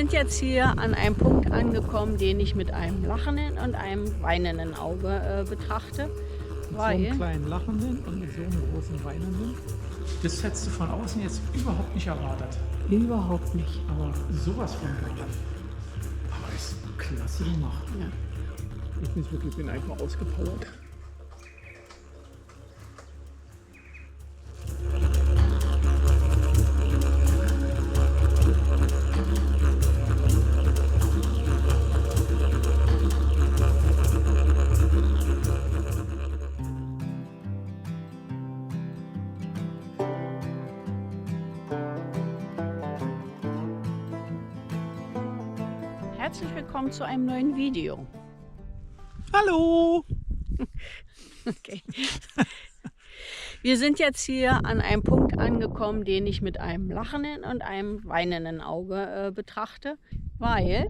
sind jetzt hier an einem Punkt angekommen, den ich mit einem lachenden und einem weinenden Auge betrachte. Mit so einem kleinen lachenden und mit so einem großen weinenden. Das hättest du von außen jetzt überhaupt nicht erwartet. Überhaupt nicht. Aber sowas von geil. Aber ist klasse gemacht. Ja. Ich bin einfach ausgepowert. Herzlich willkommen zu einem neuen Video. Hallo! Okay. Wir sind jetzt hier an einem Punkt angekommen, den ich mit einem lachenden und einem weinenden Auge betrachte, weil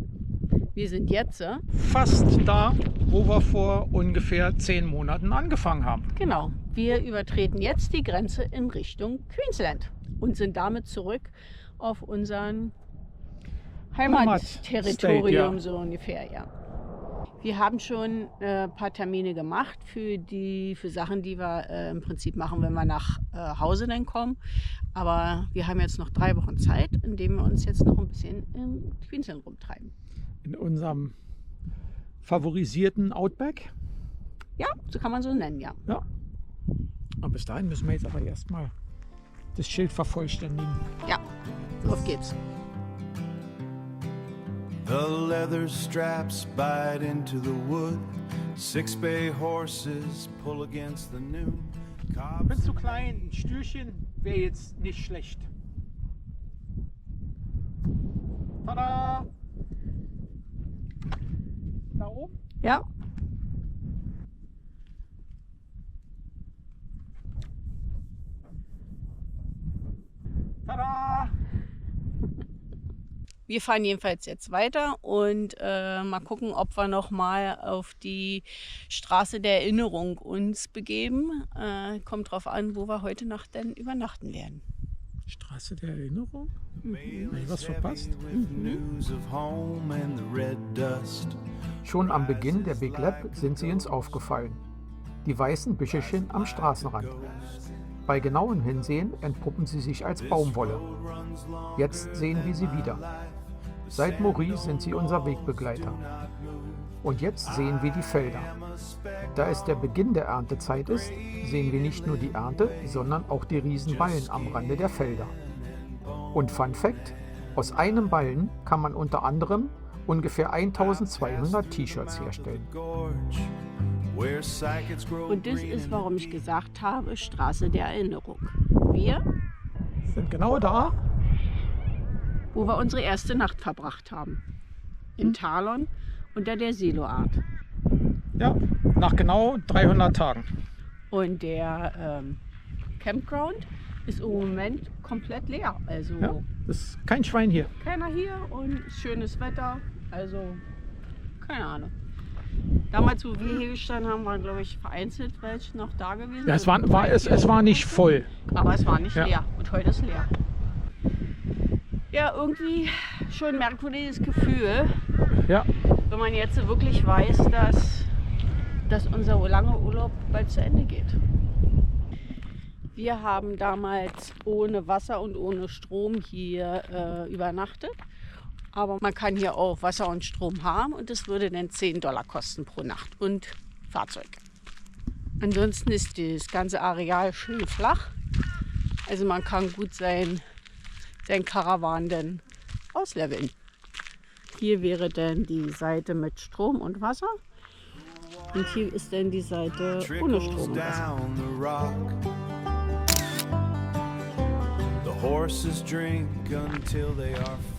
wir sind jetzt Fast da, wo wir vor ungefähr 10 Monaten angefangen haben. genau, wir übertreten jetzt die Grenze in Richtung Queensland und sind damit zurück auf unseren Heimatterritorium, State, ja. so ungefähr, ja. Wir haben schon ein paar Termine gemacht für Sachen, die wir im Prinzip machen, wenn wir nach Hause dann kommen. Aber wir haben jetzt noch 3 Wochen Zeit, in denen wir uns jetzt noch ein bisschen in Queensland rumtreiben. In unserem favorisierten Outback. Ja, so kann man so nennen, ja. Ja. Und bis dahin müssen wir jetzt aber erstmal das Schild vervollständigen. Ja, auf geht's. The leather straps bite into the wood. 6 bay horses pull against the noon. Ich bin zu klein, ein Stühlchen wäre jetzt nicht schlecht. Tada! Da oben? Ja. Tada! Wir fahren jedenfalls jetzt weiter und mal gucken, ob wir noch mal auf die Straße der Erinnerung uns begeben. Kommt drauf an, wo wir heute Nacht denn übernachten werden. Straße der Erinnerung? Habe ich was verpasst? Schon am Beginn der Big Lap sind sie uns aufgefallen. Die weißen Büschelchen am Straßenrand. Bei genauem Hinsehen entpuppen sie sich als Baumwolle. Jetzt sehen wir sie wieder. Seit Maurice sind sie unser Wegbegleiter. Und jetzt sehen wir die Felder. Da es der Beginn der Erntezeit ist, sehen wir nicht nur die Ernte, sondern auch die Riesenballen am Rande der Felder. Und Fun Fact: Aus einem Ballen kann man unter anderem ungefähr 1200 T-Shirts herstellen. Und das ist, warum ich gesagt habe, Straße der Erinnerung. Wir Sind genau da. wo wir unsere erste Nacht verbracht haben. In Talon unter der Siloart. Ja, nach genau 300 Tagen. Und der Campground ist im Moment komplett leer. Also Ja, ist kein Schwein hier. keiner hier und schönes Wetter. Also keine Ahnung. Damals, wo wir hier gestanden haben, waren, glaube ich, vereinzelt welche noch da gewesen. Ja, es war nicht voll. Aber es war nicht Ja. leer. Und heute ist leer. Ja, irgendwie schon ein merkwürdiges Gefühl, Ja, wenn man jetzt wirklich weiß, dass unser langer Urlaub bald zu Ende geht. Wir haben damals ohne Wasser und ohne Strom hier übernachtet. Aber man kann hier auch Wasser und Strom haben und es würde dann $10 kosten pro Nacht und Fahrzeug. Ansonsten ist das ganze Areal schön flach. Also man kann gut sein Karawan dann ausleveln. Hier wäre dann die Seite mit Strom und Wasser. Und hier ist dann die Seite ohne Strom und Wasser.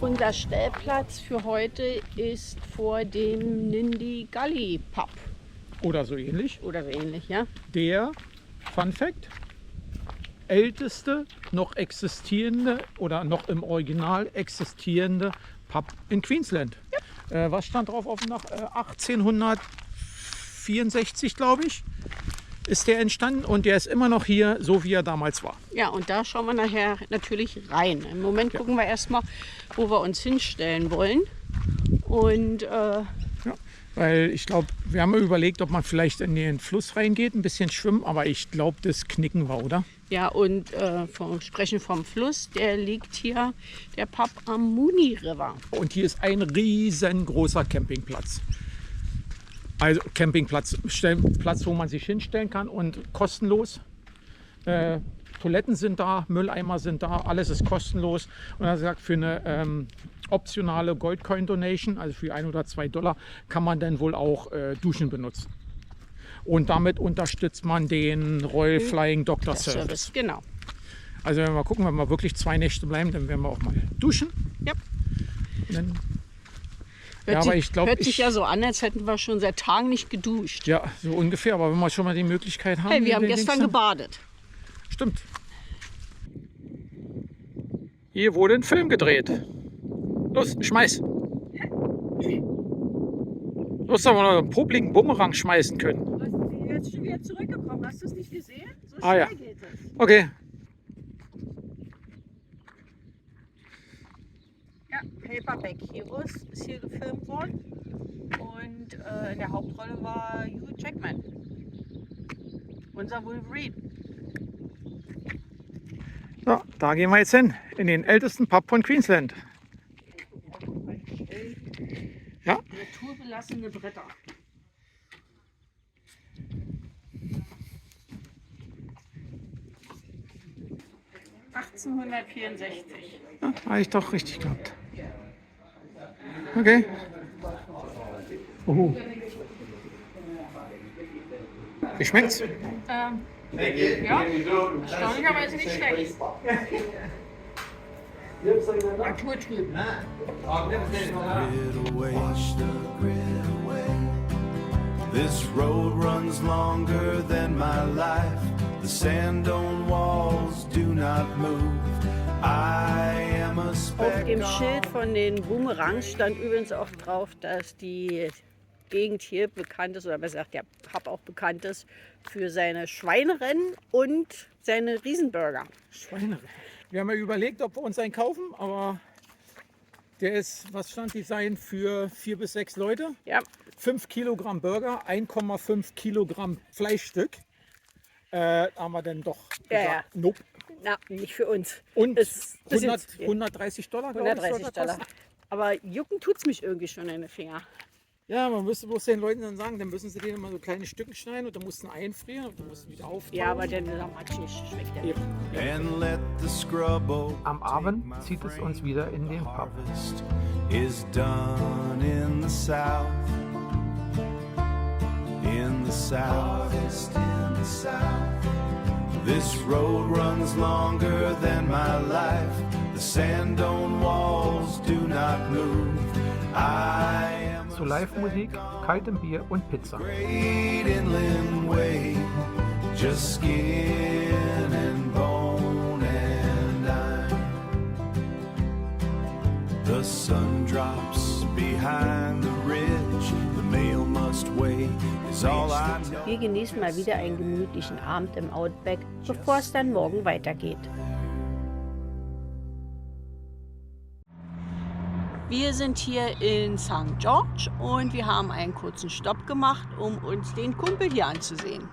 Unser Stellplatz für heute ist vor dem Nindi Gully Pub. oder so ähnlich. Oder so ähnlich, ja? Der, Fun Fact, älteste noch existierende oder noch im Original existierende Pub in Queensland. Was stand drauf auf nach 1864, glaube ich. ist der entstanden und der ist immer noch hier, so wie er damals war. Ja, und da schauen wir nachher natürlich rein. Im Moment gucken wir erstmal, wo wir uns hinstellen wollen. Und Ja, weil ich glaube, wir haben überlegt, ob man vielleicht in den Fluss reingeht, ein bisschen schwimmen, aber ich glaube, das knicken wir, oder? ja, und sprechen vom Fluss, der liegt hier, der Pub am Moonee River. Und hier ist ein riesengroßer Campingplatz. Also Campingplatz, Platz, wo man sich hinstellen kann und kostenlos. Toiletten sind da, Mülleimer sind da, alles ist kostenlos. Und er sagt, für eine optionale Goldcoin-Donation, also für $1 oder $2, kann man dann wohl auch Duschen benutzen. Und damit unterstützt man den Royal Flying Doctor Service. Genau. Also wenn wir mal gucken, wenn wir wirklich 2 Nächte bleiben, dann werden wir auch mal duschen. Ja. Dann, Hört, aber ich glaube, hört sich ja so an, als hätten wir schon seit Tagen nicht geduscht. ja, so ungefähr. Aber wenn wir schon mal die Möglichkeit haben. Hey, wir haben den gestern Dings gebadet. Stimmt. Hier wurde ein Film gedreht. Los, schmeiß. Du musst doch mal noch einen popligen Bumerang schmeißen können. Du bist jetzt schon wieder zurückgekommen. Hast du es nicht gesehen? So Ah, ja. geht es. Okay. Ja, Paperback Heroes ist hier gefilmt worden. Und in der Hauptrolle war Hugh Jackman. Unser Wolverine. So, da gehen wir jetzt hin. In den ältesten Pub von Queensland. Ja. Naturbelassene Bretter. (1864). Ja, habe ich doch richtig gehabt. Okay. Wie schmeckt's? Ja, erstaunlicherweise nicht schlecht. Naturtrüb. Grit away. This road runs longer than my life. The sandstone walls do not move. I am a Auf dem speck Schild von den Boomerangs stand übrigens auch drauf, dass die Gegend hier bekannt ist, oder besser gesagt, der Pub auch bekannt ist für seine Schweinerennen und seine Riesenburger. Schweine. Wir haben ja überlegt, ob wir uns einen kaufen, aber der ist, was stand Design für 4 bis 6 Leute? Ja, 5 Kilogramm Burger, 1,5 Kilogramm Fleischstück. Haben wir dann doch Ja, gesagt, ja. nope. na, nicht für uns. Und Ist ein bisschen 100, zu viel. $130, glaube ich. soll $130. das kosten. Aber jucken tut's mich irgendwie schon in den Finger. Ja, man müsste bloß den Leuten dann sagen, dann müssen sie denen immer so kleine Stücken schneiden und dann mussten einfrieren und dann mussten wieder auftauen. Ja, aber der Matschig schmeckt ja nicht. Eben. and let the scrub oak Am Abend zieht es uns wieder in den Pub. harvest is done in the south. In the south. In the south. This road runs longer than my life. The sandstone walls do not move. I am Zu Live-Musik, kaltem Bier und Pizza. great inland wave, just skin and bone and iron. The sun drops behind the ridge, the mail must wait, is all I know. Wir genießen mal wieder einen gemütlichen Abend im Outback, bevor es dann morgen weitergeht. Wir sind hier in St. George und wir haben einen kurzen Stopp gemacht, um uns den Kumpel hier anzusehen.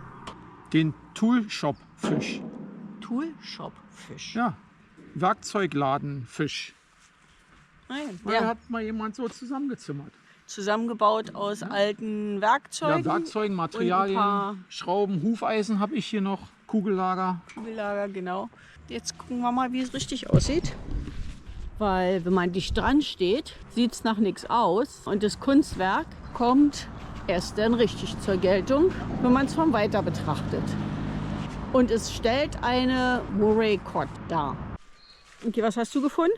Den Toolshop-Fisch. Toolshop-Fisch. Ja, Werkzeugladenfisch. Nein, Da ja, hat mal jemand so zusammengezimmert. zusammengebaut aus alten Werkzeugen. Ja, Werkzeugen, und ein Materialien, paar Schrauben, Hufeisen habe ich hier noch, Kugellager. Kugellager, genau. Jetzt gucken wir mal, wie es richtig aussieht. Weil wenn man dicht dran steht, sieht es nach nichts aus. Und das Kunstwerk kommt erst dann richtig zur Geltung, wenn man es von weiter betrachtet. Und es stellt eine Moray Cod dar. Okay, was hast du gefunden?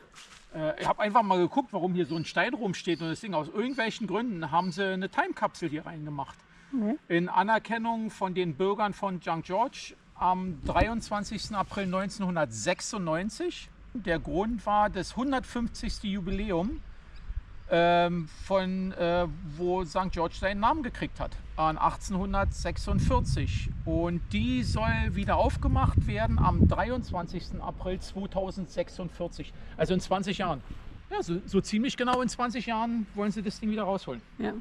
Ich habe einfach mal geguckt, warum hier so ein Stein rumsteht und das Ding aus irgendwelchen Gründen haben sie eine Timekapsel hier reingemacht. In Anerkennung von den Bürgern von St. George am 23. April 1996. Der Grund war das 150. Jubiläum wo St. George seinen Namen gekriegt hat, an 1846. Und die soll wieder aufgemacht werden am 23. April 2046, also in 20 Jahren. Ja, so ziemlich genau in 20 Jahren wollen sie das Ding wieder rausholen. Ja.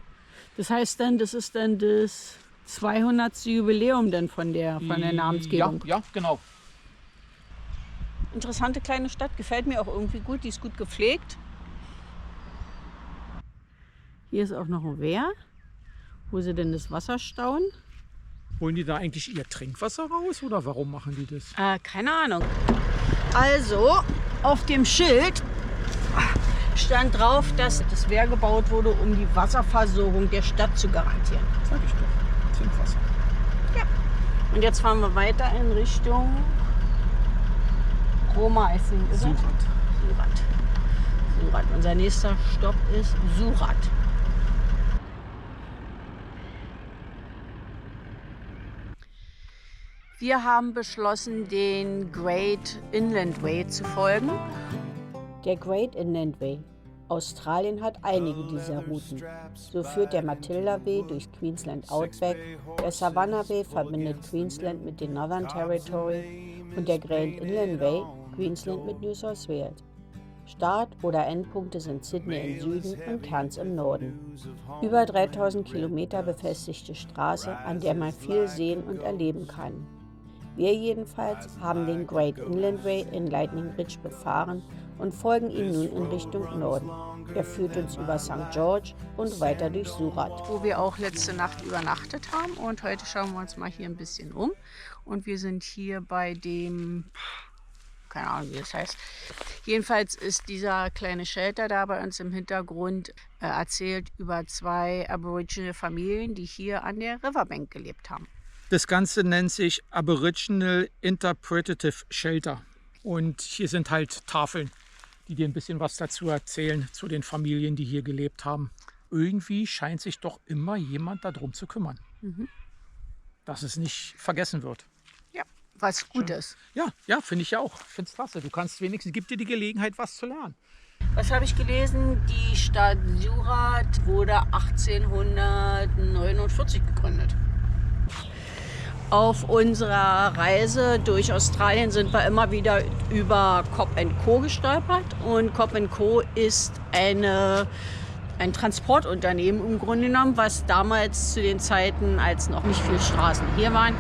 Das heißt dann, das ist dann das 200. Jubiläum dann von der Namensgebung. Ja, genau. Interessante kleine Stadt, gefällt mir auch irgendwie gut, die ist gut gepflegt. Hier ist auch noch ein Wehr, wo sie denn das Wasser stauen. Holen die da eigentlich ihr Trinkwasser raus oder warum machen die das? Keine Ahnung. Also, auf dem Schild stand drauf, dass das Wehr gebaut wurde, um die Wasserversorgung der Stadt zu garantieren. Sag ich doch, Trinkwasser. Ja. Und jetzt fahren wir weiter in Richtung Roma-Eising. Surat. Surat. Unser nächster Stopp ist Surat. Wir haben beschlossen, den Great Inland Way zu folgen. Der Great Inland Way. Australien hat einige dieser Routen. So führt der Matilda Way durch Queensland Outback, der Savannah Way verbindet Queensland mit den Northern Territory und der Great Inland Way Queensland mit New South Wales. Start- oder Endpunkte sind Sydney im Süden und Cairns im Norden. Über 3000 Kilometer befestigte Straße, an der man viel sehen und erleben kann. Wir jedenfalls haben den Great Inland Way in Lightning Ridge befahren und folgen ihm nun in Richtung Norden. Er führt uns über St. George und weiter durch Surat, wo wir auch letzte Nacht übernachtet haben. Und heute schauen wir uns mal hier ein bisschen um. Und wir sind hier bei dem, keine Ahnung wie das heißt. Jedenfalls ist dieser kleine Shelter da bei uns im Hintergrund, erzählt über 2 Aboriginal Familien, die hier an der Riverbank gelebt haben. Das Ganze nennt sich Aboriginal Interpretative Shelter. Und hier sind halt Tafeln, die dir ein bisschen was dazu erzählen, zu den Familien, die hier gelebt haben. Irgendwie scheint sich doch immer jemand darum zu kümmern, dass es nicht vergessen wird. Ja, was gut ist. Ja, finde ich ja auch. Ich finde es klasse. Du kannst wenigstens, gibt dir die Gelegenheit, was zu lernen. Was habe ich gelesen? Die Stadt Surat wurde 1849 gegründet. Auf unserer Reise durch Australien sind wir immer wieder über Cobb & Co. gestolpert. Und Cobb & Co. ist ein Transportunternehmen im Grunde genommen, was damals zu den Zeiten, als noch nicht viele Straßen hier waren,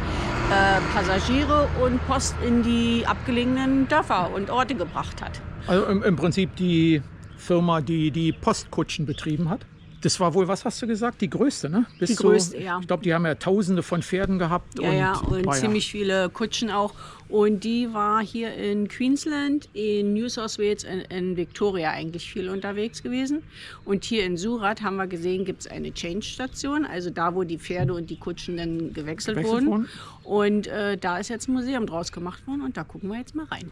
Passagiere und Post in die abgelegenen Dörfer und Orte gebracht hat. Also im Prinzip die Firma, die die Postkutschen betrieben hat. Das war wohl, was hast du gesagt, die größte, ne? Die größte, ja. Ich glaube, die haben ja Tausende von Pferden gehabt. Und ziemlich viele Kutschen auch. Und die war hier in Queensland, in New South Wales, in Victoria eigentlich viel unterwegs gewesen. Und hier in Surat haben wir gesehen, gibt es eine Change-Station, also da, wo die Pferde und die Kutschen dann gewechselt wurden. Und da ist jetzt ein Museum draus gemacht worden und da gucken wir jetzt mal rein.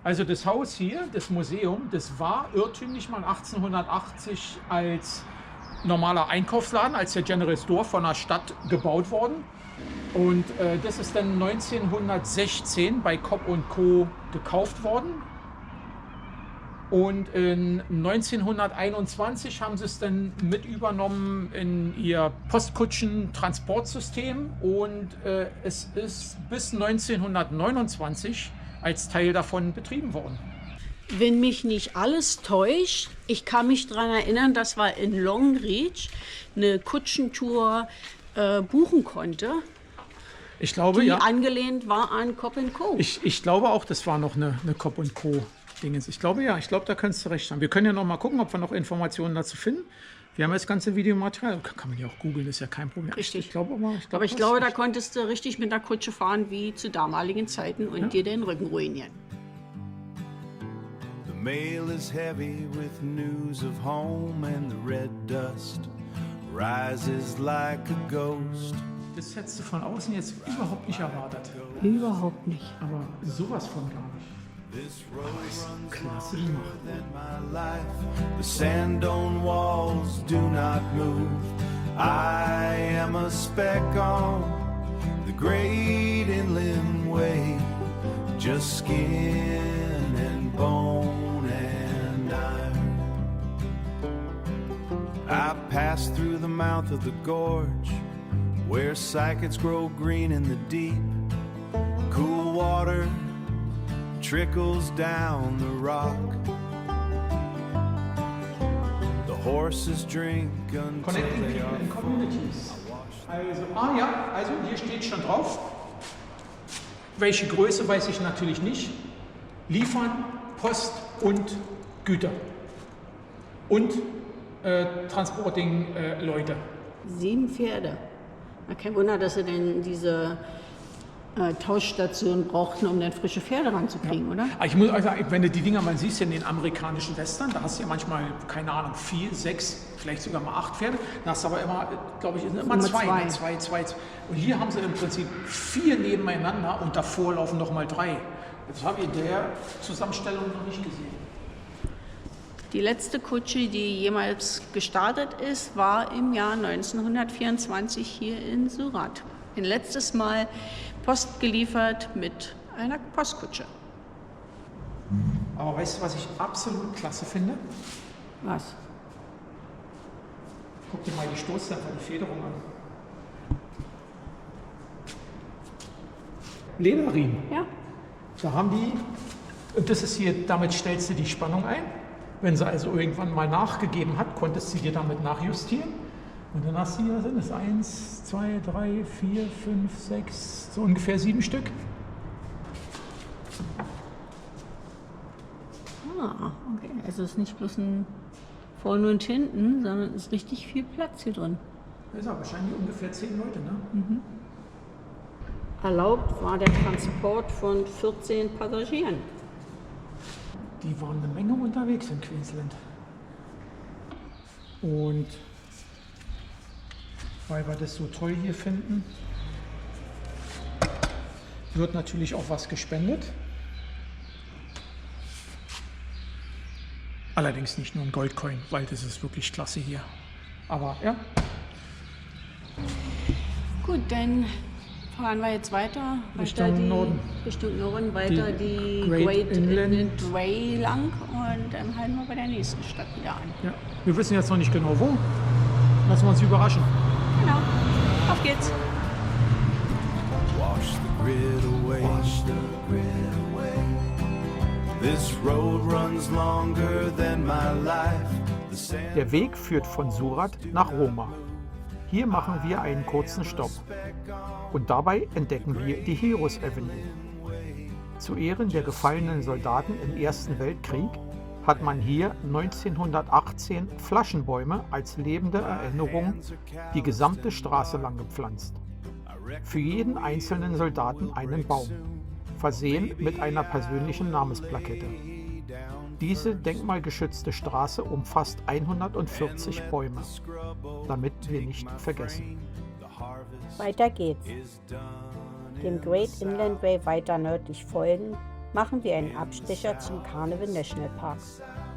Also das Haus hier, das Museum, das war irrtümlich mal 1880 als normaler Einkaufsladen, als der General Store von der Stadt gebaut worden. Und das ist dann 1916 bei Cobb & Co. gekauft worden. Und in 1921 haben sie es dann mit übernommen in ihr Postkutschen-Transportsystem. Und es ist bis 1929 als Teil davon betrieben worden. Wenn mich nicht alles täuscht, ich kann mich daran erinnern, dass wir in Longreach eine Kutschentour buchen konnte, Ich glaube, die ja. angelehnt war an Cobb & Co. Ich glaube auch, das war noch eine Cobb & Co. Dingens. Ich glaube, ja. Ich glaube, da könntest du recht haben. Wir können ja noch mal gucken, ob wir noch Informationen dazu finden. Wir haben das ganze Videomaterial. Kann man ja auch googeln, ist ja kein Problem. Richtig. Ich glaube, da konntest du richtig mit der Kutsche fahren wie zu damaligen Zeiten und dir den Rücken ruinieren. The mail is heavy with news of home and the red dust rises like a ghost. Das hättest du von außen jetzt überhaupt nicht erwartet. Überhaupt nicht. Aber sowas von gar nicht. This road runs Klasse longer gemacht. than my life. The sand-on walls do not move. I am a speck on the great inland way. Just skin and bone and iron. I passed through the mouth of the gorge, where cycads grow green in the deep. Cool water trickles down the rock. The horses drink until Connecting they People are in Communities. Also hier steht schon drauf. Welche Größe weiß ich natürlich nicht. Liefern, Post und Güter. Und Transporting Leute. 7 Pferde. Na, kein Wunder, dass sie denn diese Tauschstation brauchten, um dann frische Pferde ranzukriegen, oder? Aber ich muss also sagen, wenn du die Dinger mal siehst in den amerikanischen Western, da hast du ja manchmal, keine Ahnung, 4, 6, vielleicht sogar mal 8 Pferde. Da hast du aber immer, glaube ich, immer zwei. Und hier haben sie im Prinzip 4 nebeneinander und davor laufen noch mal 3. Das habe ich in der Zusammenstellung noch nicht gesehen. Die letzte Kutsche, die jemals gestartet ist, war im Jahr 1924 hier in Surat. Ein letztes Mal Post geliefert mit einer Postkutsche. Aber weißt du, was ich absolut klasse finde? Was? Guck dir mal die Stoßdämpfer, die Federung an. Lederriemen. Ja. Da haben die, und das ist hier, damit stellst du die Spannung ein. Wenn sie also irgendwann mal nachgegeben hat, konntest du dir damit nachjustieren. Und dann hast du hier, sind es 1, 2, 3, 4, 5, 6, so ungefähr 7 Stück. Ah, okay. Also es ist nicht bloß ein vorne und hinten, sondern es ist richtig viel Platz hier drin. Das ist ja wahrscheinlich ungefähr 10 Leute, ne? Erlaubt war der Transport von 14 Passagieren. Die waren eine Menge unterwegs in Queensland. Und weil wir das so toll hier finden, wird natürlich auch was gespendet. Allerdings nicht nur ein Goldcoin, weil das ist wirklich klasse hier. Aber ja. Gut, dann fahren wir jetzt weiter Richtung Norden. Richtung Norden, weiter die Great Great Inland. Inland Way lang und dann halten wir bei der nächsten Stadt wieder an. Ja. Wir wissen jetzt noch nicht genau wo. Lassen wir uns überraschen. Genau, auf geht's. Wash the grid away. Wash the grid away. This road runs longer than my life. The sand Der Weg führt von Surat nach Roma. Hier machen wir einen kurzen Stopp. Und dabei entdecken wir die Heroes Avenue. Zu Ehren der gefallenen Soldaten im Ersten Weltkrieg hat man hier 1918 Flaschenbäume als lebende Erinnerung die gesamte Straße lang gepflanzt. Für jeden einzelnen Soldaten einen Baum, versehen mit einer persönlichen Namensplakette. Diese denkmalgeschützte Straße umfasst 140 Bäume, damit wir nicht vergessen. Weiter geht's. Dem Great Inland Way weiter nördlich folgen, machen wir einen Abstecher zum Carnival National Park.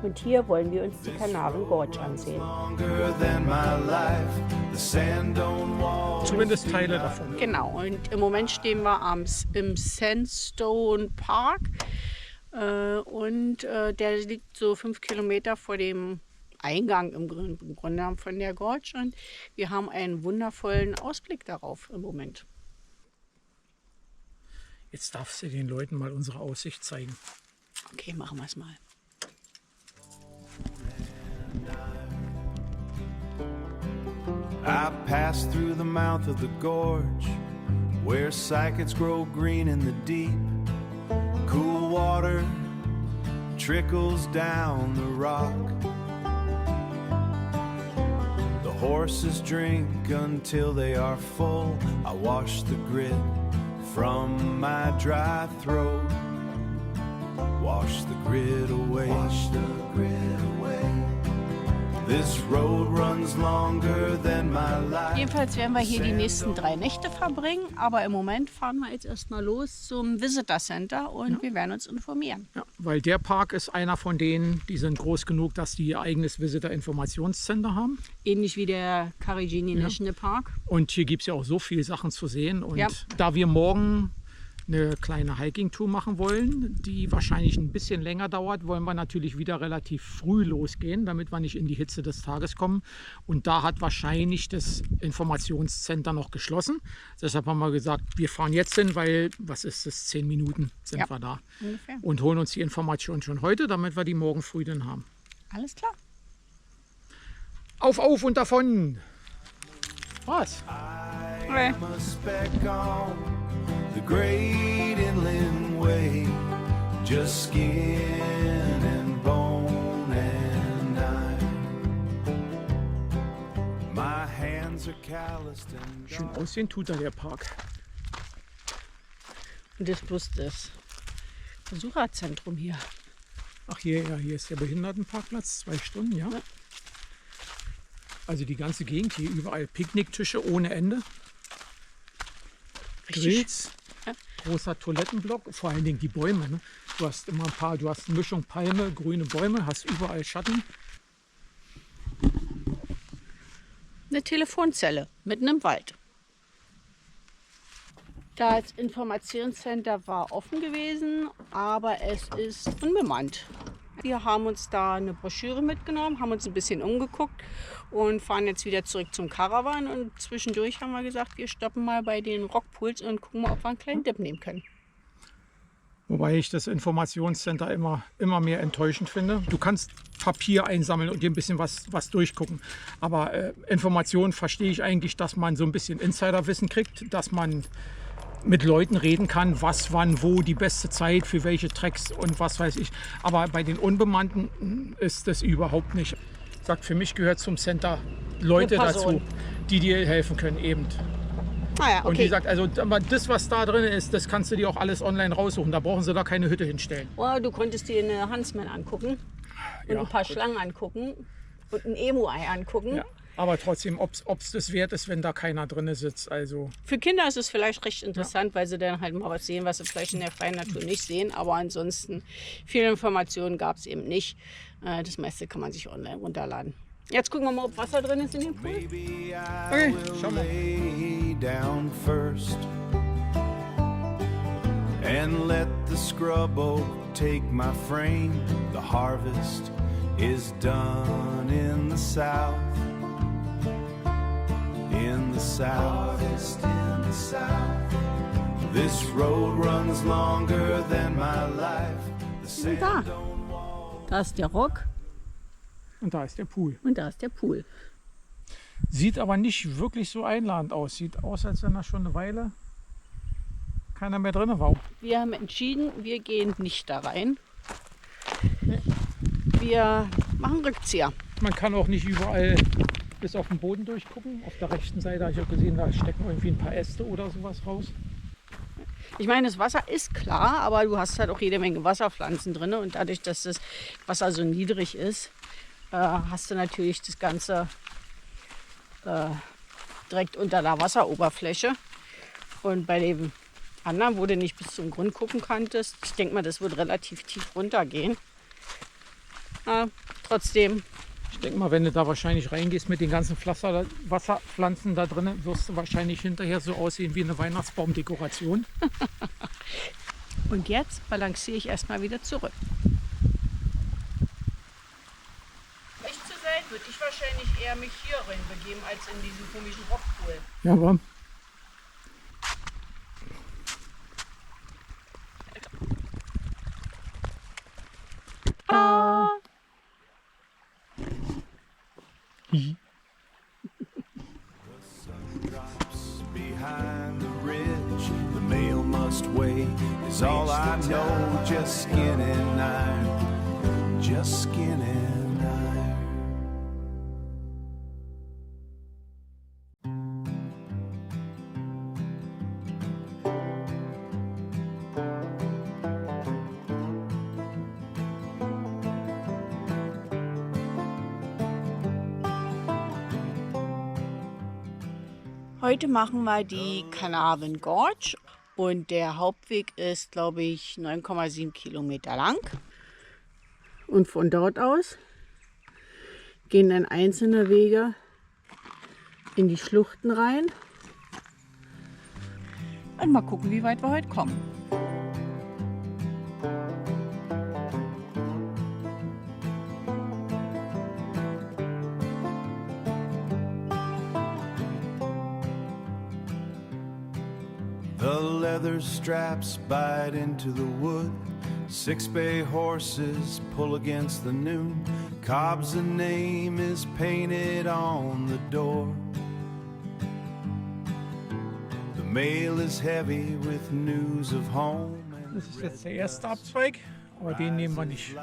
Und hier wollen wir uns die Canaren Gorge ansehen. longer than my life. The sand don't walk. Zumindest Teile davon. Genau, und im Moment stehen wir im Sandstone Park und der liegt so 5 Kilometer vor dem Eingang im Grunde von der Gorge und wir haben einen wundervollen Ausblick darauf im Moment. Jetzt darfst du den Leuten mal unsere Aussicht zeigen. Okay, machen wir es mal. I passed through the mouth of the gorge, where cycads grow green in the deep. Cool water trickles down the rock. The horses drink until they are full. I wash the grit from my dry throat. Wash the grit away. Wash the grit away. This road runs longer than my life. Jedenfalls werden wir hier die nächsten 3 Nächte verbringen, aber im Moment fahren wir jetzt erstmal los zum Visitor Center und wir werden uns informieren. Ja, weil der Park ist einer von denen, die sind groß genug, dass die ihr eigenes Visitor-Informationscenter haben. Ähnlich wie der Karijini National Park. Und hier gibt es ja auch so viele Sachen zu sehen. Und Ja. da wir morgen eine kleine Hiking-Tour machen wollen, die wahrscheinlich ein bisschen länger dauert, wollen wir natürlich wieder relativ früh losgehen, damit wir nicht in die Hitze des Tages kommen. Und da hat wahrscheinlich das Informationscenter noch geschlossen. Deshalb haben wir gesagt, wir fahren jetzt hin, weil, was ist das, 10 Minuten sind wir da. Ungefähr. Und holen uns die Informationen schon heute, damit wir die morgen früh dann haben. Alles klar. Auf und davon! Was? Okay. I'm a speck on the great inland way, just skin and bone and iron. My hands are calloused and Schön aussehen tut da der Park. Und das ist bloß das Besucherzentrum hier. Ach hier ist der Behindertenparkplatz, 2 Stunden, ja. Also die ganze Gegend hier, überall Picknicktische ohne Ende. Grills, Ja. großer Toilettenblock, vor allen Dingen die Bäume. Ne? Du hast immer du hast eine Mischung Palme, grüne Bäume, hast überall Schatten. Eine Telefonzelle mitten im Wald. Das Informationscenter war offen gewesen, aber es ist unbemannt. Wir haben uns da eine Broschüre mitgenommen, haben uns ein bisschen umgeguckt und fahren jetzt wieder zurück zum Caravan. Und zwischendurch haben wir gesagt, wir stoppen mal bei den Rockpools und gucken mal, ob wir einen kleinen Dip nehmen können. Wobei ich das Informationscenter immer mehr enttäuschend finde. Du kannst Papier einsammeln und dir ein bisschen was durchgucken. Aber Informationen verstehe ich eigentlich, dass man so ein bisschen Insiderwissen kriegt, dass man mit Leuten reden kann, was, wann, wo, die beste Zeit für welche Tracks und was weiß ich. Aber bei den Unbemannten ist das überhaupt nicht. Sagt, für mich gehört zum Center Leute Eine Person. dazu, die dir helfen können eben. Naja, okay. Und die sagt, also aber das, was da drin ist, das kannst du dir auch alles online raussuchen. Da brauchen sie da keine Hütte hinstellen. Oh, du konntest dir eine Huntsman angucken und Ja, ein paar gut. Schlangen angucken und ein Emu-Ei angucken. Ja. Aber trotzdem, ob es das wert ist, wenn da keiner drin sitzt. Also Für Kinder ist es vielleicht recht interessant, weil sie dann halt mal was sehen, was sie vielleicht in der freien Natur nicht sehen. Aber ansonsten, viele Informationen gab es eben nicht. Das meiste kann man sich online runterladen. Jetzt gucken wir mal, ob Wasser drin ist in dem Pool. maybe I Okay, will schau mal. lay down first and let the scrub oak take my frame. The harvest is done in the south. In the south, in the south. This road runs longer than my life. The sand da. don't walk. Da ist der Rock und da ist der Pool. und da ist der Pool. Sieht aber nicht wirklich so einladend aus. Sieht aus, als wenn da schon eine Weile keiner mehr drin war. Wir haben entschieden, wir gehen nicht da rein. Wir machen Rückzieher. Man kann auch nicht überall bis auf den Boden durchgucken. Auf der rechten Seite habe ich auch gesehen, da stecken irgendwie ein paar Äste oder sowas raus. Ich meine, das Wasser ist klar, aber du hast halt auch jede Menge Wasserpflanzen drin. Und dadurch, dass das Wasser so niedrig ist, hast du natürlich das Ganze direkt unter der Wasseroberfläche. Und bei dem anderen, wo du nicht bis zum Grund gucken konntest, ich denke mal, das wird relativ tief runtergehen. Trotzdem, Ich denke mal, wenn du da wahrscheinlich reingehst mit den ganzen Wasserpflanzen da drin, wirst du wahrscheinlich hinterher so aussehen wie eine Weihnachtsbaumdekoration. und jetzt balanciere ich erstmal wieder zurück. Echt zu selten würde ich wahrscheinlich eher mich hier rein begeben, als in diesen komischen Rockpool. Ja, aber Drops behind the ridge. The mail must wait. Is all I know. Just skin and iron. Just skin and iron. Heute machen wir die Carnarvon Gorge und der Hauptweg ist, glaube ich, 9,7 Kilometer lang. Und von dort aus gehen dann einzelne Wege in die Schluchten rein. Und mal gucken, wie weit wir heute kommen. The leather straps bite into the wood. 6 bay horses pull against the noon. Cobb's the name is painted on the door. The mail is heavy with news of home. Das ist jetzt der erste Abzweig, aber den nehmen wir nicht.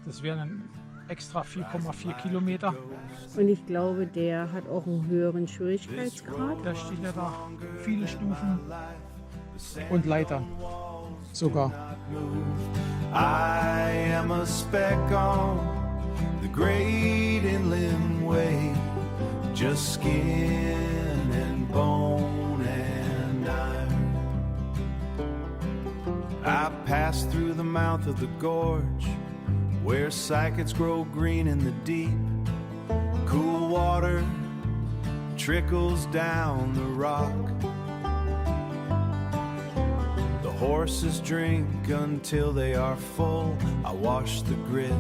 Das wären dann extra 4,4 Kilometer. Und ich glaube, der hat auch einen höheren Schwierigkeitsgrad. Da steht ja da viele Stufen und Leitern sogar. I am a speck on the great inland way, just skin and bone and iron. I passed through the mouth of the gorge, where cycads grow green in the deep. Cool water trickles down the rock. The horses drink until they are full. I wash the grit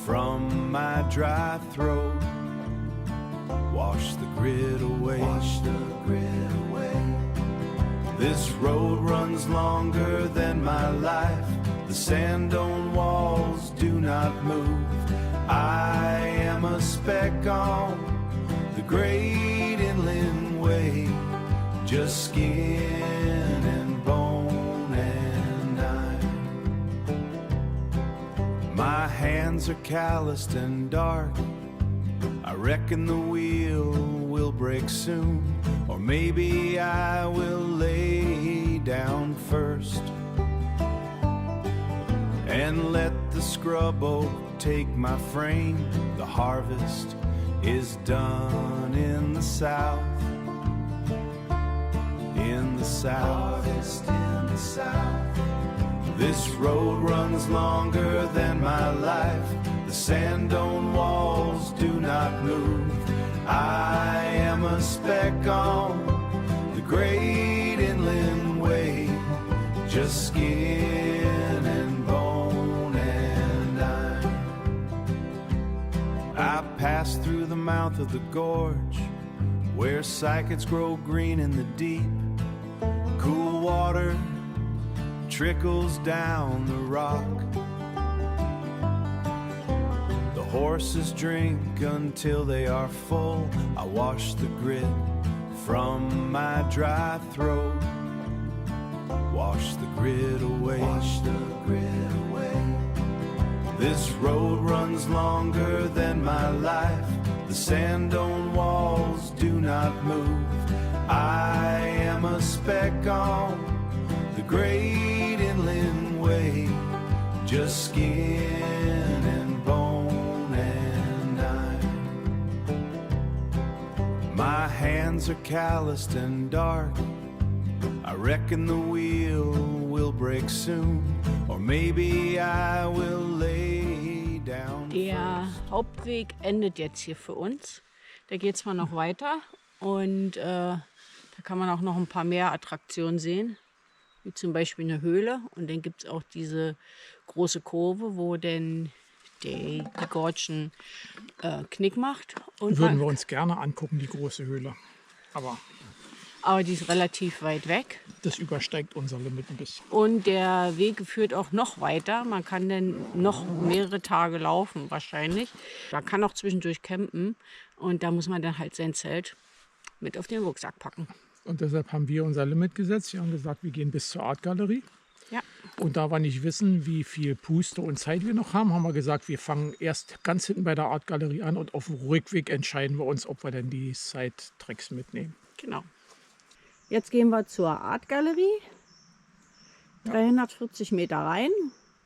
from my dry throat. Wash the grit away. Wash the grit away. This road runs longer than my life. The sandstone walls do not move. I am a speck on the great inland way, just skin and bone and iron. My hands are calloused and dark. I reckon the wheel will break soon, or maybe I will lay down first and let the scrub oak take my frame. The harvest is done in the south. In the south. Harvest in the south. This road runs longer than my life. The sandstone walls do not move. I am a speck on the great inland way, just skin and bone and iron. I passed through the mouth of the gorge, where cycads grow green in the deep. Cool water trickles down the rock. The horses drink until they are full. I wash the grit from my dry throat. Wash the grit away. Wash the grit away. This road runs longer than my life. The sandstone walls do not move. I am a speck on the great inland way, just skin and bone and iron. My hands are calloused and dark. I reckon the wheel will break soon, or maybe I will lay down. Der Hauptweg endet jetzt hier für uns. Da geht es mal noch weiter und da kann man auch noch ein paar mehr Attraktionen sehen, wie zum Beispiel eine Höhle. Und dann gibt es auch diese große Kurve, wo denn die Gorge Knick macht. Und Würden wir uns gerne angucken, die große Höhle. aber die ist relativ weit weg. Das übersteigt unser Limit ein bisschen. Und der Weg führt auch noch weiter. Man kann dann noch mehrere Tage laufen wahrscheinlich. Man kann auch zwischendurch campen. Und da muss man dann halt sein Zelt mit auf den Rucksack packen. Und deshalb haben wir unser Limit gesetzt. Wir haben gesagt, wir gehen bis zur Artgalerie. Ja. Und da wir nicht wissen, wie viel Puste und Zeit wir noch haben, haben wir gesagt, wir fangen erst ganz hinten bei der Artgalerie an und auf dem Rückweg entscheiden wir uns, ob wir denn die Side-Tracks mitnehmen. Genau. Jetzt gehen wir zur Artgalerie. 340 Meter rein.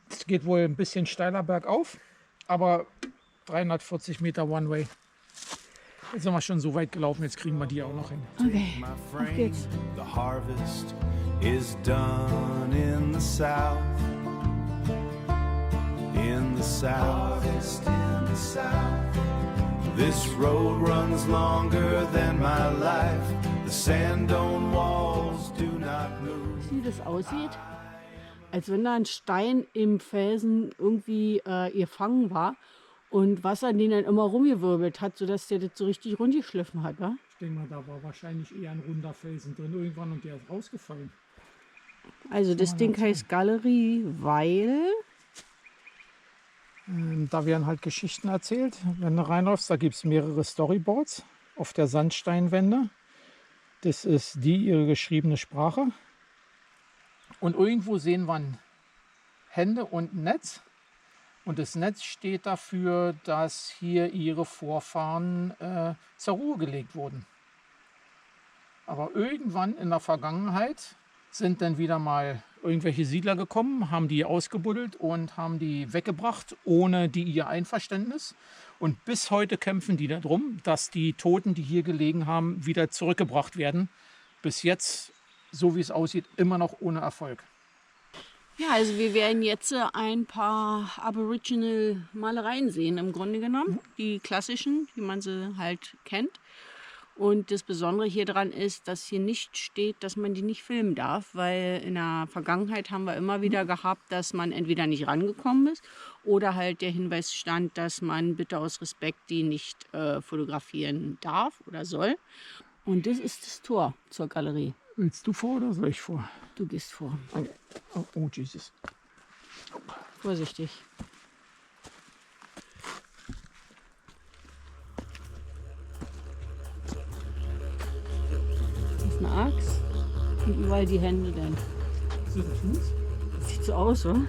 Es geht wohl ein bisschen steiler bergauf, aber 340 Meter One-Way. Jetzt sind wir schon so weit gelaufen, jetzt kriegen wir die auch noch hin. Okay, My auf frame, geht's. the harvest is done in the south. In the south. Harvest in the south. This road runs longer than my life. The sandstone walls do not move. Wie das aussieht, als wenn da ein Stein im Felsen irgendwie gefangen war und Wasser den dann immer rumgewirbelt hat, sodass der das so richtig rundgeschliffen hat. Wa? Ich denke mal, da war wahrscheinlich eher ein runder Felsen drin irgendwann und der ist rausgefallen. Also das Ding heißt Galerie, weil... Da werden halt Geschichten erzählt. Wenn du reinläufst, da gibt es mehrere Storyboards auf der Sandsteinwände. Das ist ihre geschriebene Sprache. Und irgendwo sehen wir Hände und ein Netz. Und das Netz steht dafür, dass hier ihre Vorfahren zur Ruhe gelegt wurden. Aber irgendwann in der Vergangenheit sind dann wieder mal irgendwelche Siedler gekommen, haben die ausgebuddelt und haben die weggebracht, ohne ihr Einverständnis. Und bis heute kämpfen die darum, dass die Toten, die hier gelegen haben, wieder zurückgebracht werden. Bis jetzt, so wie es aussieht, immer noch ohne Erfolg. Ja, also wir werden jetzt ein paar Aboriginal-Malereien sehen, im Grunde genommen. Die klassischen, wie man sie halt kennt. Und das Besondere hier dran ist, dass hier nicht steht, dass man die nicht filmen darf, weil in der Vergangenheit haben wir immer wieder gehabt, dass man entweder nicht rangekommen ist oder halt der Hinweis stand, dass man bitte aus Respekt die nicht fotografieren darf oder soll. Und das ist das Tor zur Galerie. Willst du vor oder soll ich vor? Du gehst vor. Okay. Oh, Jesus. Vorsichtig. Eine Axt und überall die Hände dann. Ist das ein Fuß? Das sieht so aus, oder?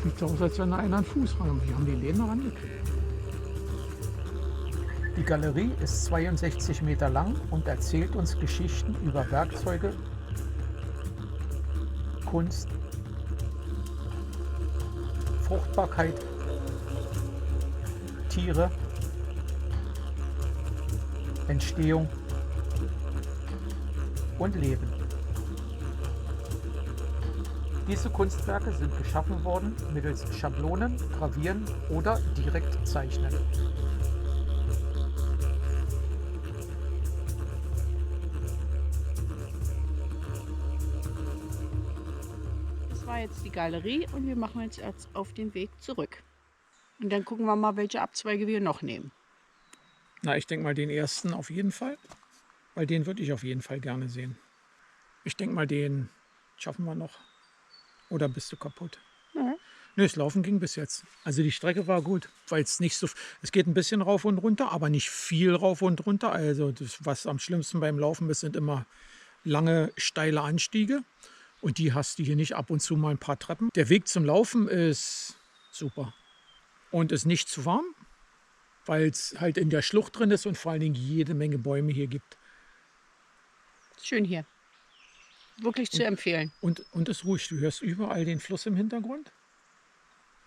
Sieht so aus, als wenn da einer einen Fuß ran. Wie haben die Läden noch angekriegt? Die Galerie ist 62 Meter lang und erzählt uns Geschichten über Werkzeuge, Kunst, Fruchtbarkeit, Tiere, Entstehung und Leben. Diese Kunstwerke sind geschaffen worden mittels Schablonen, Gravieren oder direkt Zeichnen. Das war jetzt die Galerie und wir machen uns jetzt auf den Weg zurück. Und dann gucken wir mal, welche Abzweige wir noch nehmen. Na, ich denke mal den ersten auf jeden Fall. Weil den würde ich auf jeden Fall gerne sehen. Ich denke mal, den schaffen wir noch. Oder bist du kaputt? Ja. Nö, das Laufen ging bis jetzt. Also die Strecke war gut, weil es nicht so... Es geht ein bisschen rauf und runter, aber nicht viel rauf und runter. Also das, was am schlimmsten beim Laufen ist, sind immer lange, steile Anstiege. Und die hast du hier nicht, ab und zu mal ein paar Treppen. Der Weg zum Laufen ist super. Und ist nicht zu warm, weil es halt in der Schlucht drin ist und vor allen Dingen jede Menge Bäume hier gibt. Schön hier. Wirklich zu empfehlen. Und es ist ruhig. Du hörst überall den Fluss im Hintergrund.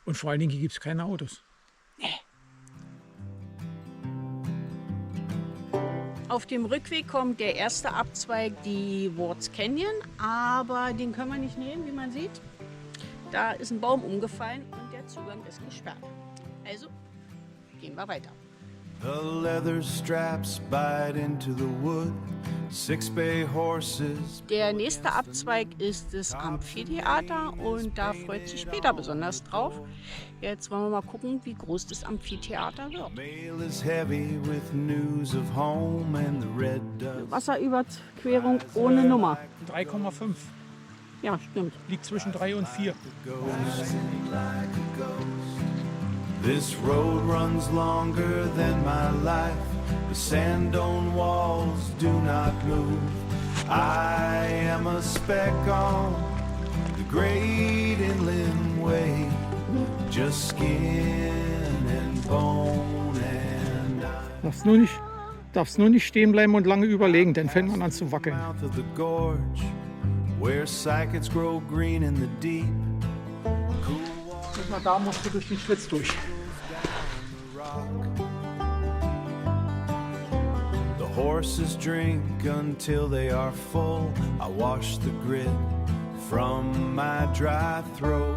Und vor allen Dingen hier gibt es keine Autos. Auf dem Rückweg kommt der erste Abzweig, die Wards Canyon. Aber den können wir nicht nehmen, wie man sieht. Da ist ein Baum umgefallen und der Zugang ist gesperrt. Also gehen wir weiter. The leather straps bite into the wood. 6 bay horses. Der nächste Abzweig ist das Amphitheater und da freut sich Peter besonders drauf. Jetzt wollen wir mal gucken, wie groß das Amphitheater wird. Mail is heavy with news of home and the red dove. Wasserüberquerung ohne Nummer. 3,5. Ja, stimmt. Liegt zwischen 3 und 4. This road runs longer than my life. The sandstone walls do not move. I am a speck on the great inland way. Just skin and bone and I. Darfst nur nicht stehen bleiben und lange überlegen, dann fängt man an zu wackeln. Mouth of the gorge, where cycads grow green in the deep. Na, da musst du durch den Schlitz durch. The horses drink until they are full. I wash the grit from my dry throat.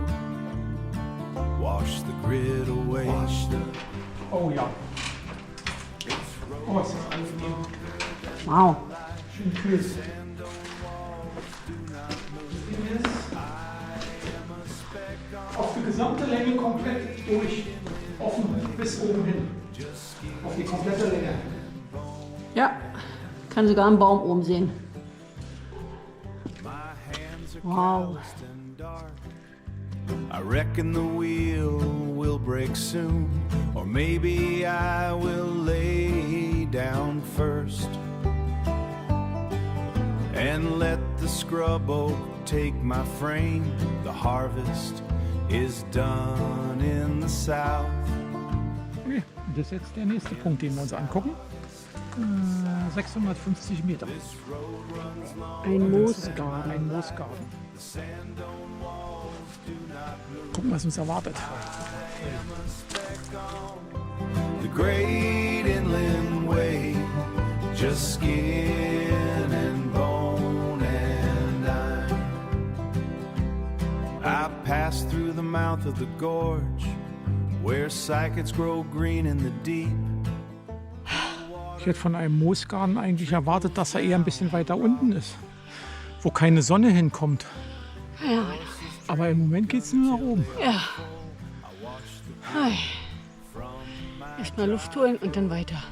Wash the grit away. Oh ja. Oh, ist das angenehm. Wow. Schön kühl. Auf die gesamte Länge komplett durch, offen bis oben hin. Auf die komplette Länge. Ja, kann sogar einen Baum oben sehen. Wow. I reckon the wheel will break soon, or maybe I will lay down first and let the scrub oak take my frame. The harvest is done in the south. Okay, das ist jetzt der nächste Punkt, den wir uns angucken. 650 Meter. Ein Moosgarten. Ein Moosgarten. Gucken, was uns erwartet. The great inland way, just skin and bone and iron. I passed through the mouth of the gorge, where cycads grow green in the deep. Ich hätte von einem Moosgarten eigentlich erwartet, dass er eher ein bisschen weiter unten ist, wo keine Sonne hinkommt. Ja. Aber im Moment geht es nur nach oben. Ja. Erstmal Luft holen und dann weiter.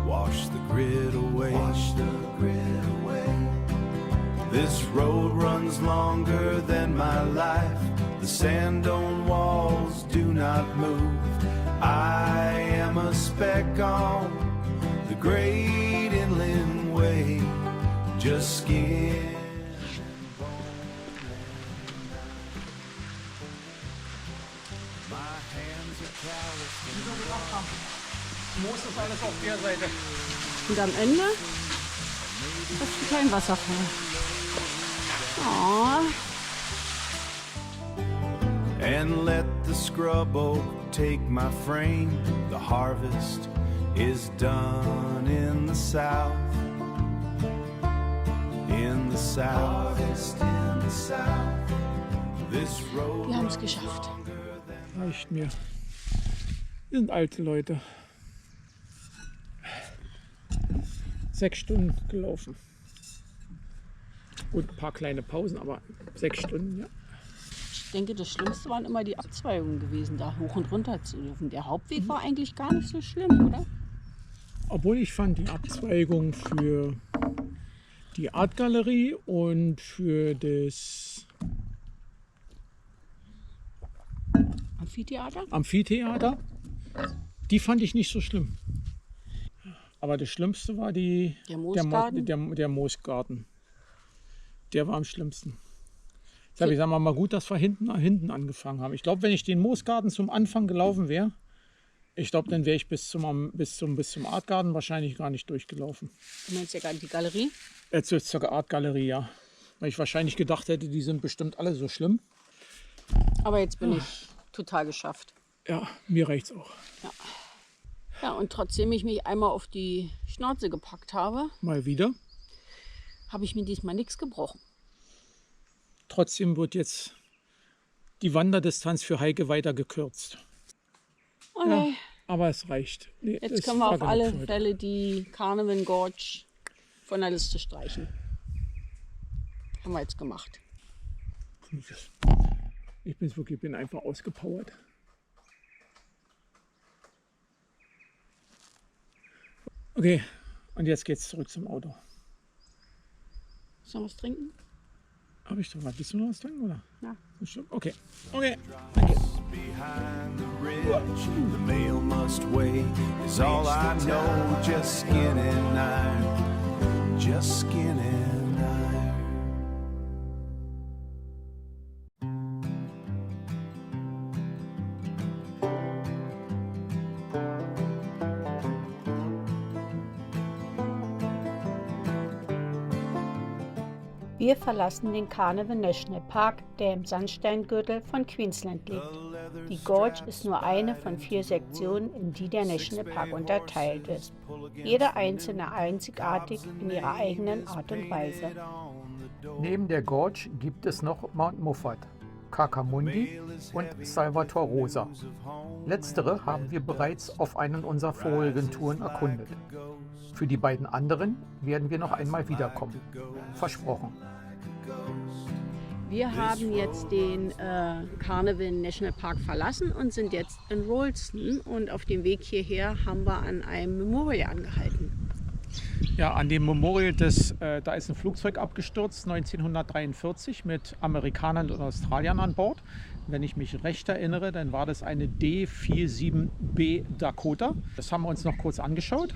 Wash the grit away. Wash the grit away. This road runs longer than my life. The sandstone walls do not move. I am a speck on the great inland way. Just skin. Moos ist alles auf der Seite. Und am Ende ist ein kleiner Wasserfall. Oh. And let the scrub oak take my frame. The harvest is done in the south. In the south. In the south. This road Wir haben es geschafft. Reicht mir. Wir sind alte Leute. 6 Stunden gelaufen. Gut, ein paar kleine Pausen, aber 6 Stunden, ja. Ich denke, das Schlimmste waren immer die Abzweigungen gewesen, da hoch und runter zu dürfen. Der Hauptweg war eigentlich gar nicht so schlimm, oder? Obwohl ich fand die Abzweigung für die Artgalerie und für das Amphitheater, die fand ich nicht so schlimm. Aber das Schlimmste war der Moosgarten. Der war am schlimmsten. Deshalb, ich sag mal gut, dass wir hinten angefangen haben. Ich glaube, wenn ich den Moosgarten zum Anfang gelaufen wäre, ich glaube, dann wäre ich bis zum Artgarten wahrscheinlich gar nicht durchgelaufen. Du meinst ja die Galerie? Zur Artgalerie, ja. Weil ich wahrscheinlich gedacht hätte, die sind bestimmt alle so schlimm. Aber jetzt bin ich total geschafft. Ja, mir reicht's auch. Ja, und trotzdem ich mich einmal auf die Schnauze gepackt habe, Mal wieder. habe ich mir diesmal nichts gebrochen. Trotzdem wird jetzt die Wanderdistanz für Heike weiter gekürzt. Okay. Ja, aber es reicht. Nee, Jetzt können wir auf alle Fälle die Carnarvon Gorge von der Liste streichen. Haben wir jetzt gemacht. Ich bin einfach ausgepowert. Okay, und jetzt geht's zurück zum Auto. Sollen wir was trinken? Habe ich doch was? Willst du noch was trinken, oder? Ja. Okay. Okay. Danke. behind the ridge. The mail must wait is all I know. Just skin and iron. Just skin and iron. Wir verlassen den Carnarvon National Park, der im Sandsteingürtel von Queensland liegt. Die Gorge ist nur eine von 4 Sektionen, in die der Nationalpark unterteilt ist. Jede einzelne einzigartig in ihrer eigenen Art und Weise. Neben der Gorge gibt es noch Mount Moffat. Kakamundi und Salvatore Rosa. Letztere haben wir bereits auf einen unserer vorigen Touren erkundet. Für die beiden anderen werden wir noch einmal wiederkommen. Versprochen. Wir haben jetzt den Carnival National Park verlassen und sind jetzt in Rolleston. Und auf dem Weg hierher haben wir an einem Memorial angehalten. Ja, an dem Memorial, da ist ein Flugzeug abgestürzt 1943 mit Amerikanern und Australiern an Bord. Wenn ich mich recht erinnere, dann war das eine D-47B Dakota. Das haben wir uns noch kurz angeschaut.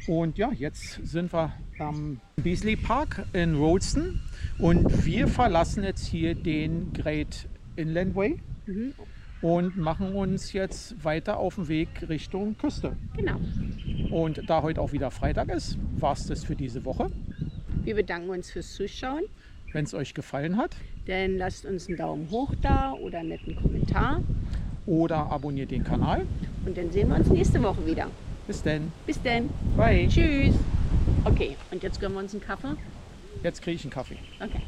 Und ja, jetzt sind wir am Beasley Park in Rolleston und wir verlassen jetzt hier den Great Inland Way und machen uns jetzt weiter auf den Weg Richtung Küste. Genau. Und da heute auch wieder Freitag ist, war es das für diese Woche. Wir bedanken uns fürs Zuschauen. Wenn es euch gefallen hat, Dann lasst uns einen Daumen hoch da oder einen netten Kommentar. oder abonniert den Kanal. Und dann sehen wir uns nächste Woche wieder. Bis denn. Bis dann. Bye. Tschüss. Okay, und jetzt gönnen wir uns einen Kaffee. Jetzt kriege ich einen Kaffee. Okay.